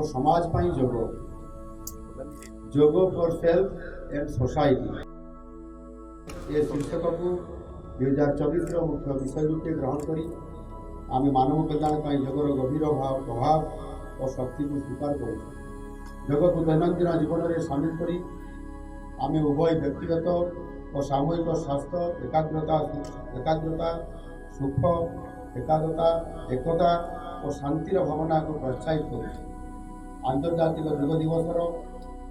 समाज पाई जोग जोग फॉर सेल्फ एंड सोसाइटी ये शीर्षक को 2024 मुख्य विषय रूपे ग्रहण करी आम मानव कल्याण जोगर गभीर प्रभाव और शक्ति को स्वीकार करूँ। जोग को दैनंदिन जीवन में सामिल करी आम उभय व्यक्तिगत और सामूहिक स्वास्थ्य एकाग्रता सुख एकाग्रता एकता और शांतिर भावना को प्रोत्साहित करूँ। आंतर्जातिक योग दिवस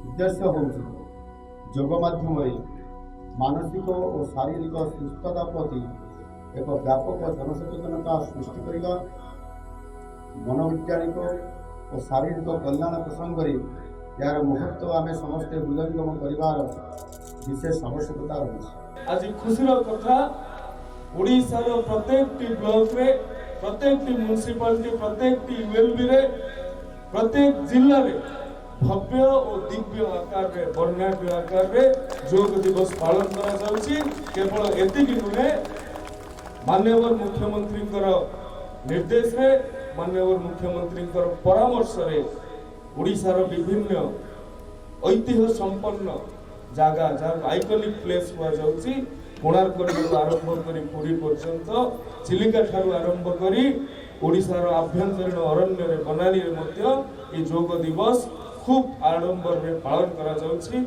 उद्देश्य हूँ जोग माध्यम मानसिक और शारीरिक सुस्थता प्रति एक व्यापक जनसचेतनता सृष्टि करने मनोवैज्ञानिक और शारीरिक कल्याण प्रसंग यार महत्व आम समस्ते हृदयंगम कर विशेष आवश्यकता रही। आज खुशी कथा ओडिशार प्रत्येक ब्लॉक रे प्रत्येक म्युनिसिपालिटी प्रत्येक यूएलबी रे प्रत्येक जिल्ला रे भव्य और दिव्य आकार रे वर्णाढ्य आकार रे योग दिवस पालन करा जाउची। केवल एतिक नुहे माननीय मुख्यमंत्री निर्देश रे माननीय मुख्यमंत्री परामर्श रे ओडिशार विभिन्न ऐतिह्य संपन्न जगह जहाँ आइकनिक प्लेस हुआ जाउची कोणार्क आरंभ करी पुरी पर्यंत चिलिका ठारू आरंभ करी ओडिशार आभ्यंतरीण अरण्य बनानी योग दिवस खूब आडंबर में पालन करा जाउची।